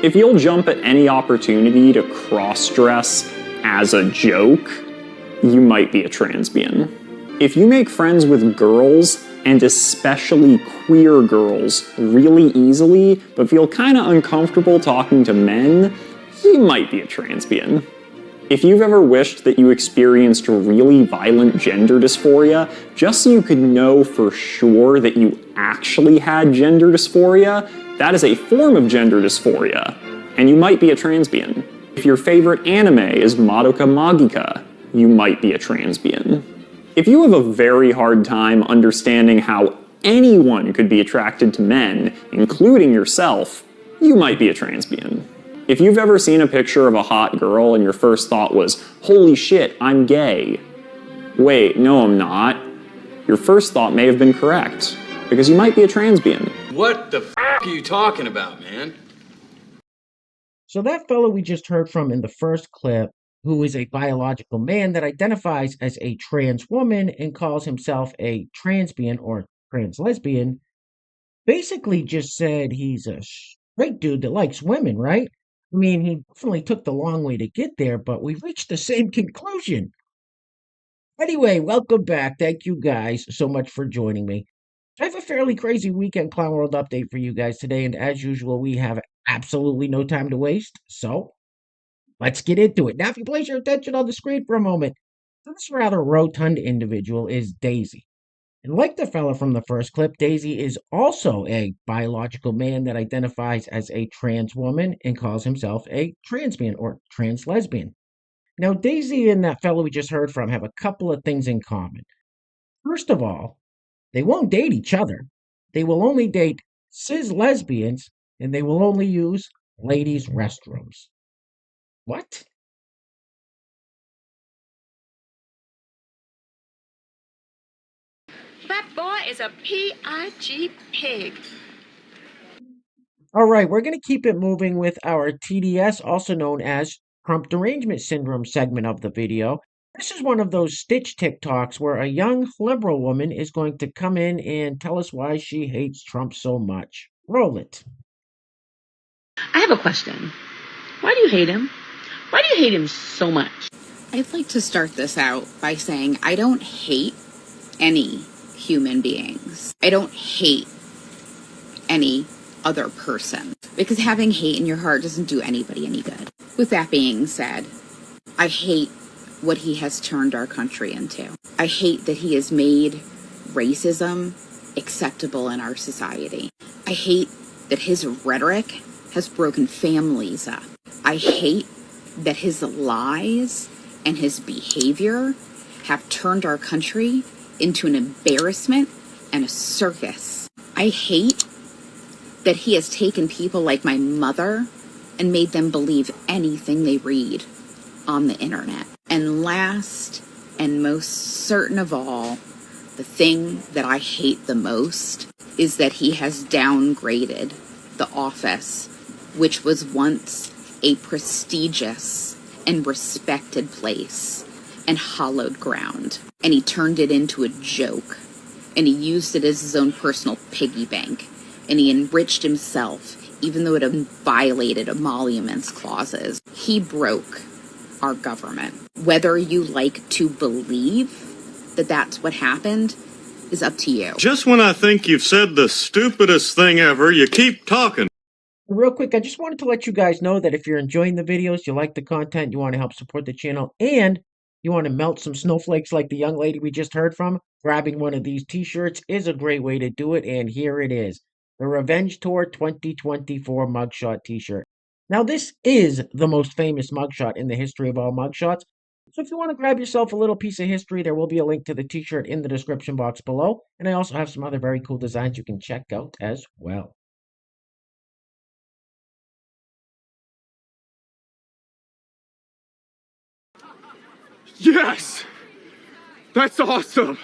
If you'll jump at any opportunity to cross-dress as a joke, you might be a transbian. If you make friends with girls, and especially queer girls, really easily, but feel kinda uncomfortable talking to men, you might be a transbian. If you've ever wished that you experienced really violent gender dysphoria, just so you could know for sure that you actually had gender dysphoria, that is a form of gender dysphoria, and you might be a transbian. If your favorite anime is Madoka Magica, you might be a transbian. If you have a very hard time understanding how anyone could be attracted to men, including yourself, you might be a transbian. If you've ever seen a picture of a hot girl and your first thought was, holy shit, I'm gay. Wait, no I'm not. Your first thought may have been correct, because you might be a transbian. What the f*** are you talking about, man? So that fellow we just heard from in the first clip, who is a biological man that identifies as a trans woman and calls himself a transbian or trans lesbian, basically just said he's a straight dude that likes women, right? I mean, he definitely took the long way to get there, but we reached the same conclusion. Anyway, welcome back. Thank you guys so much for joining me. I have a fairly crazy weekend Clown World update for you guys today, and as usual, we have absolutely no time to waste, so let's get into it. Now, if you place your attention on the screen for a moment, this rather rotund individual is Daisy. And like the fella from the first clip, Daisy is also a biological man that identifies as a trans woman and calls himself a transman or trans lesbian. Now, Daisy and that fellow we just heard from have a couple of things in common. First of all, they won't date each other. They will only date cis lesbians, and they will only use ladies' restrooms. What? That boy is a P-I-G pig. All right, we're going to keep it moving with our TDS, also known as Trump Derangement Syndrome segment of the video. This is one of those Stitch TikToks where a young liberal woman is going to come in and tell us why she hates Trump so much. Roll it. I have a question. Why do you hate him? Why do you hate him so much? I'd like to start this out by saying I don't hate any human beings. I don't hate any other person, because having hate in your heart doesn't do anybody any good. With that being said, I hate what he has turned our country into. I hate that he has made racism acceptable in our society. I hate that his rhetoric has broken families up. I hate that his lies and his behavior have turned our country into an embarrassment and a circus. I hate that he has taken people like my mother and made them believe anything they read on the internet. And last and most certain of all, the thing that I hate the most is that he has downgraded the office, which was once a prestigious and respected place and hallowed ground. And he turned it into a joke. And he used it as his own personal piggy bank. And he enriched himself, even though it violated emoluments clauses. He broke our government. Whether you like to believe that that's what happened is up to you. Just when I think you've said the stupidest thing ever, you keep talking. Real quick, I just wanted to let you guys know that if you're enjoying the videos, you like the content, you want to help support the channel, and you want to melt some snowflakes like the young lady we just heard from, grabbing one of these t-shirts is a great way to do it, and here it is. The Revenge Tour 2024 mugshot t-shirt. Now, this is the most famous mugshot in the history of all mugshots. So if you want to grab yourself a little piece of history, there will be a link to the t-shirt in the description box below. And I also have some other very cool designs you can check out as well. Yes! That's awesome!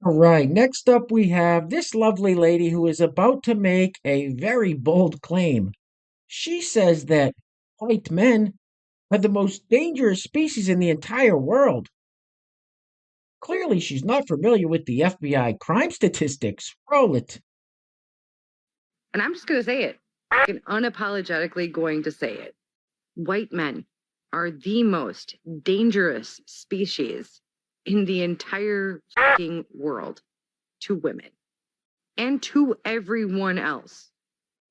All right, next up we have this lovely lady who is about to make a very bold claim. She says that white men are the most dangerous species in the entire world. Clearly, she's not familiar with the FBI crime statistics. Roll it. And I'm just going to say it. fucking unapologetically going to say it. White men are the most dangerous species in the entire fucking world to women and to everyone else.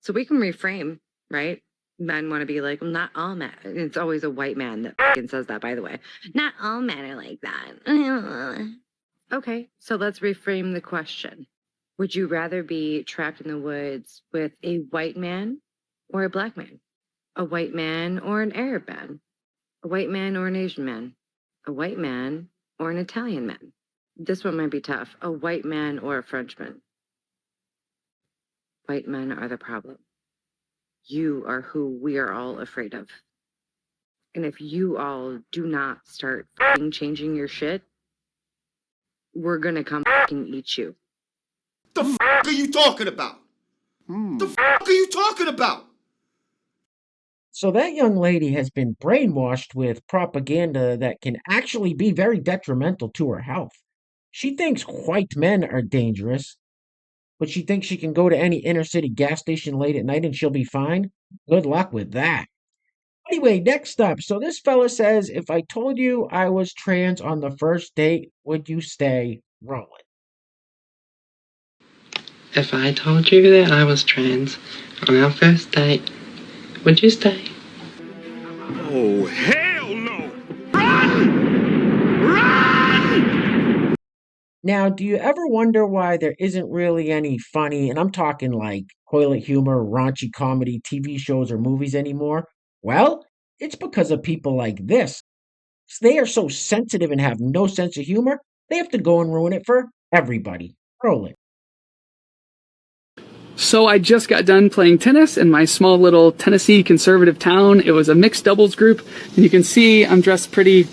So we can reframe, right? Men want to be like, well, not all men. It's always a white man that fucking says that, by the way. Not all men are like that. Okay, so let's reframe the question. Would you rather be trapped in the woods with a white man or a black man? A white man or an Arab man? A white man or an Asian man? A white man or an Italian man? This one might be tough. A white man or a Frenchman? White men are the problem. You are who we are all afraid of. And if you all do not start fucking changing your shit, we're gonna come fucking eat you. The f are you talking about? The f are you talking about? So that young lady has been brainwashed with propaganda that can actually be very detrimental to her health. She thinks white men are dangerous, but she thinks she can go to any inner city gas station late at night and she'll be fine. Good luck with that. Anyway, next up. So this fella says, if I told you I was trans on the first date, would you stay? Rolling. If I told you that I was trans on our first date, would you stay? Oh, hell no! Run! Run! Now, do you ever wonder why there isn't really any funny, and I'm talking like toilet humor, raunchy comedy, TV shows, or movies anymore? Well, it's because of people like this. They are so sensitive and have no sense of humor, they have to go and ruin it for everybody. Roll it. So I just got done playing tennis in my small little Tennessee conservative town. It was a mixed doubles group, and you can see I'm dressed pretty,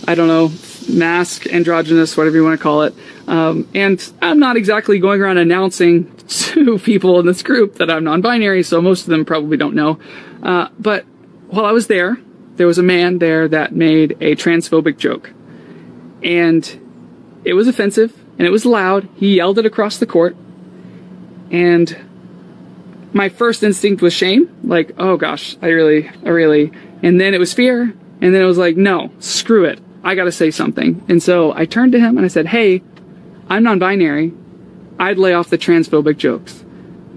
I don't know, mask, androgynous, whatever you want to call it. And I'm not exactly going around announcing to people in this group that I'm non-binary, so most of them probably don't know. But while I was there was a man there that made a transphobic joke. And it was offensive, and it was loud. He yelled it across the court. And my first instinct was shame, like, oh gosh, I really, and then it was fear, and then it was like, no, screw it, I gotta say something. And so I turned to him and I said, hey, I'm non-binary, I'd lay off the transphobic jokes.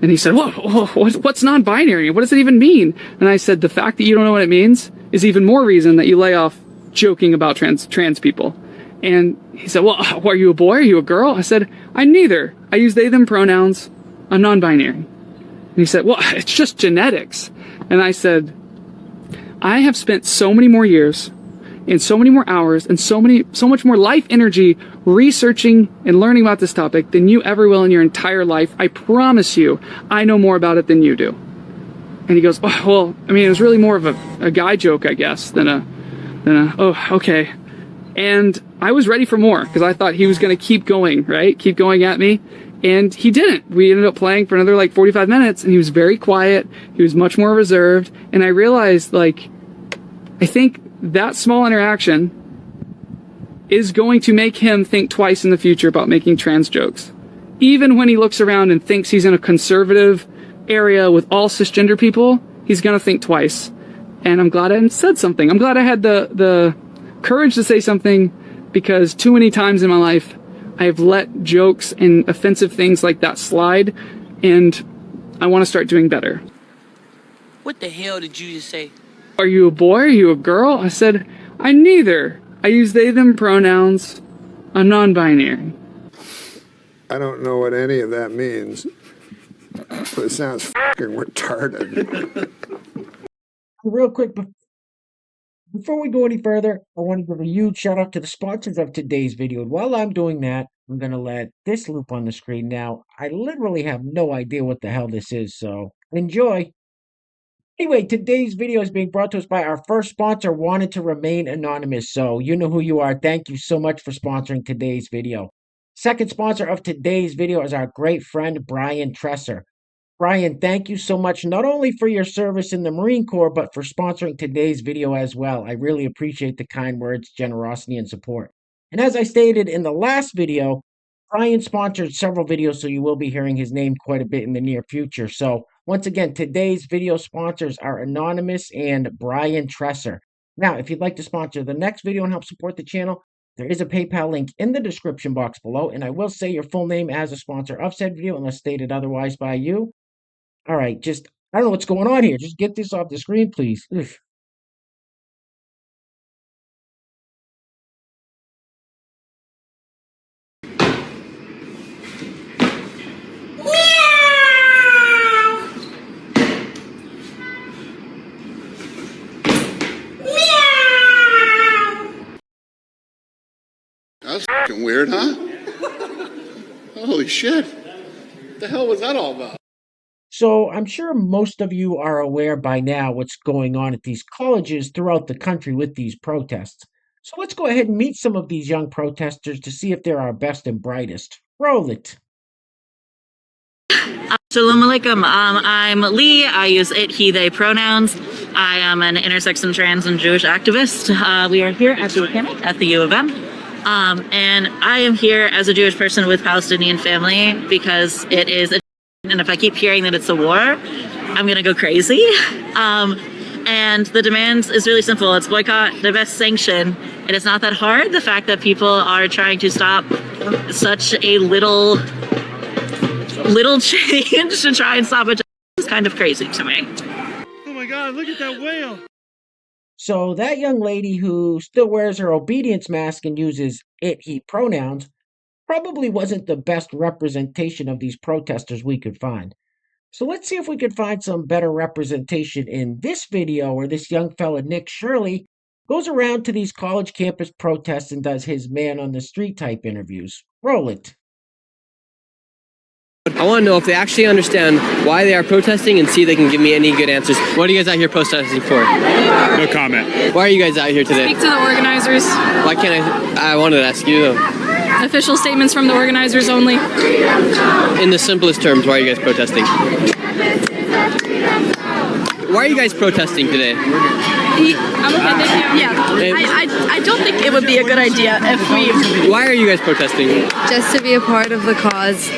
And he said, whoa, what's non-binary? What does it even mean? And I said, the fact that you don't know what it means is even more reason that you lay off joking about trans people. And he said, well, are you a boy? Are you a girl? I said, I'm neither. I use they, them pronouns. I'm non-binary. And he said, well, it's just genetics. And I said, I have spent so many more years and so many more hours and so much more life energy researching and learning about this topic than you ever will in your entire life. I promise you, I know more about it than you do. And he goes, oh, well, I mean, it was really more of a guy joke, I guess, than a, oh, okay. And I was ready for more because I thought he was going to keep going, right? Keep going at me. And he didn't. We ended up playing for another like 45 minutes and he was very quiet. He was much more reserved. And I realized, like, I think that small interaction is going to make him think twice in the future about making trans jokes. Even when he looks around and thinks he's in a conservative area with all cisgender people, he's going to think twice. And I'm glad I said something. I'm glad I had the courage to say something, because too many times in my life, I've let jokes and offensive things like that slide, and I want to start doing better. What the hell did you just say? Are you a boy? Are you a girl? I said, I'm neither. I use they, them pronouns. I'm non-binary. I don't know what any of that means, but it sounds fucking retarded. Real quick, before we go any further, I want to give a huge shout out to the sponsors of today's video. And while I'm doing that, I'm going to let this loop on the screen now. I literally have no idea what the hell this is, so enjoy. Anyway, today's video is being brought to us by our first sponsor, Wanted to Remain Anonymous. So you know who you are. Thank you so much for sponsoring today's video. Second sponsor of today's video is our great friend, Brian Tresser. Brian, thank you so much, not only for your service in the Marine Corps, but for sponsoring today's video as well. I really appreciate the kind words, generosity, and support. And as I stated in the last video, Brian sponsored several videos, so you will be hearing his name quite a bit in the near future. So Once again, today's video sponsors are Anonymous and Brian Tresser. Now, if you'd like to sponsor the next video and help support the channel, there is a PayPal link in the description box below, and I will say your full name as a sponsor of said video unless stated otherwise by you. All right, I don't know what's going on here. Just get this off the screen, please. Oof. That's fucking weird, huh? Holy shit. What the hell was that all about? So I'm sure most of you are aware by now what's going on at these colleges throughout the country with these protests. So let's go ahead and meet some of these young protesters to see if they're our best and brightest. Roll it. Assalamu alaikum. I'm Lee. I use it, he, they pronouns. I am an intersex and trans and Jewish activist. We are here at the mechanic at the U of M. And I am here as a Jewish person with Palestinian family because it is a, and if I keep hearing that it's a war, I'm gonna go crazy. And the demand is really simple. It's boycott, divest, sanction. And it's not that hard. The fact that people are trying to stop such a little change to try and stop it is kind of crazy to me. Oh my God, look at that whale. So that young lady who still wears her obedience mask and uses it, he pronouns probably wasn't the best representation of these protesters we could find. So let's see if we could find some better representation in this video where this young fella, Nick Shirley, goes around to these college campus protests and does his man on the street type interviews. Roll it. I want to know if they actually understand why they are protesting and see if they can give me any good answers. What are you guys out here protesting for? No comment. Why are you guys out here today? Speak to the organizers. Why can't I wanted to ask you though. Official statements from the organizers only. In the simplest terms, why are you guys protesting? Why are you guys protesting today? I'm okay, thank you. Yeah, I don't think it would be a good idea if we... Why are you guys protesting? Just to be a part of the cause.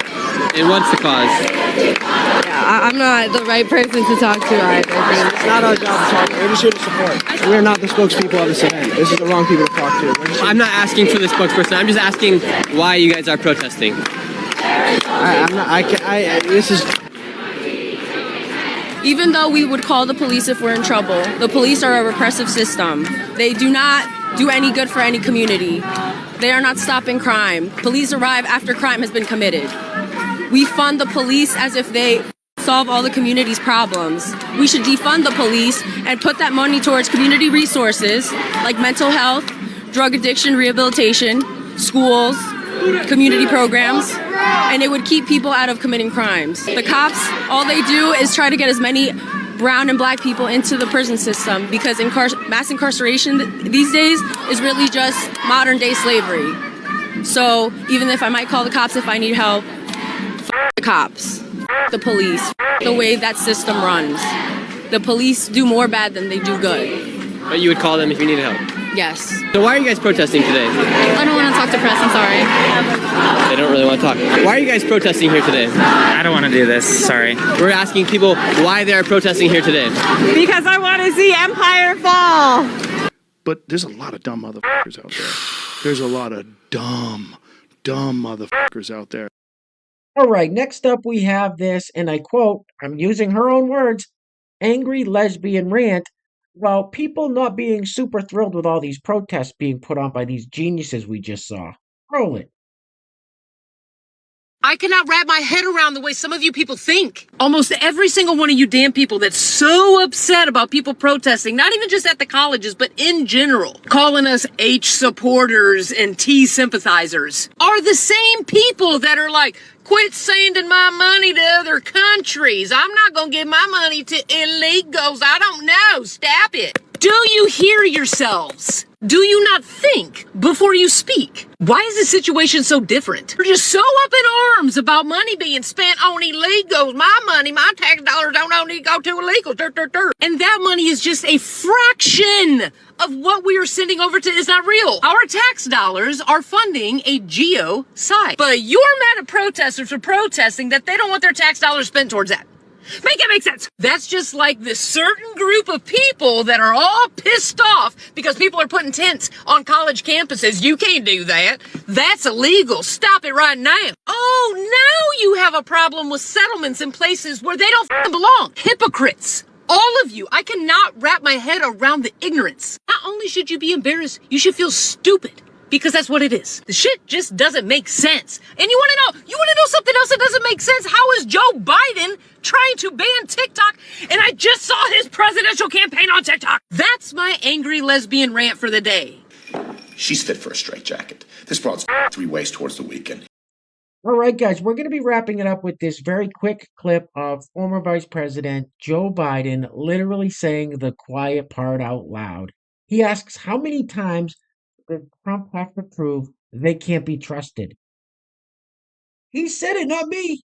And what's the cause? Yeah, I'm not the right person to talk to either. It's not our job to talk. We're just here to support. We're not the spokespeople of this event. This is the wrong people to talk to. I'm not asking for the spokesperson. I'm just asking why you guys are protesting. This is... Even though we would call the police if we're in trouble, the police are a repressive system. They do not do any good for any community. They are not stopping crime. Police arrive after crime has been committed. We fund the police as if they solve all the community's problems. We should defund the police and put that money towards community resources like mental health, drug addiction rehabilitation, schools, community programs, and it would keep people out of committing crimes. The cops, all they do is try to get as many brown and black people into the prison system because mass incarceration these days is really just modern day slavery. So even if I might call the cops if I need help, the cops, the police, the way that system runs. The police do more bad than they do good. But you would call them if you needed help? Yes. So why are you guys protesting today? I don't want to talk to press, I'm sorry. They don't really want to talk. Why are you guys protesting here today? I don't want to do this, sorry. We're asking people why they are protesting here today. Because I want to see Empire fall. But there's a lot of dumb motherfuckers out there. There's a lot of dumb motherfuckers out there. All right, next up we have this, and I quote, I'm using her own words, angry lesbian rant about people not being super thrilled with all these protests being put on by these geniuses we just saw. Roll it. I cannot wrap my head around the way some of you people think. Almost every single one of you damn people that's so upset about people protesting, not even just at the colleges, but in general, calling us H supporters and T sympathizers, are the same people that are like, quit sending my money to other countries. I'm not going to give my money to illegals. I don't know. Stop it. Do you hear yourselves? Do you not think before you speak? Why is the situation so different? You're just so up in arms about money being spent on illegals. My money, my tax dollars don't need to go to illegals. And that money is just a fraction of what we are sending over to is not real. Our tax dollars are funding a geo site. But you're mad at protesters for protesting that they don't want their tax dollars spent towards that. Make it make sense. That's just like this certain group of people that are all pissed off because people are putting tents on college campuses. You can't do that. That's illegal. Stop it right now. Oh, now you have a problem with settlements in places where they don't f***ing belong. Hypocrites. All of you. I cannot wrap my head around the ignorance. Not only should you be embarrassed, you should feel stupid. Because that's what it is. The shit just doesn't make sense. And you want to know something else that doesn't make sense? How is Joe Biden trying to ban TikTok? And I just saw his presidential campaign on TikTok. That's my angry lesbian rant for the day. She's fit for a straitjacket. This broad's 3 ways towards the weekend. All right, guys, we're going to be wrapping it up with this very quick clip of former Vice President Joe Biden literally saying the quiet part out loud. He asks, how many times does Trump have to prove they can't be trusted? He said it, not me.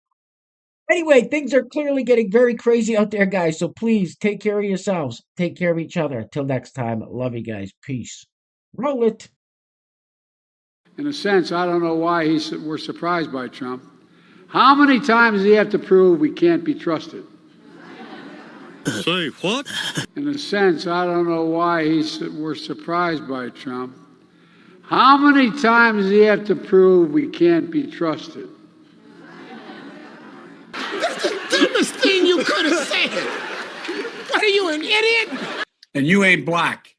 Anyway, things are clearly getting very crazy out there, guys. So please take care of yourselves. Take care of each other. Till next time, love you guys. Peace. Roll it. In a sense, I don't know why we're surprised by Trump. How many times does he have to prove we can't be trusted? Say what? In a sense, I don't know why we're surprised by Trump. How many times does he have to prove we can't be trusted? That's the dumbest thing you could have said. What are you, an idiot? And you ain't black.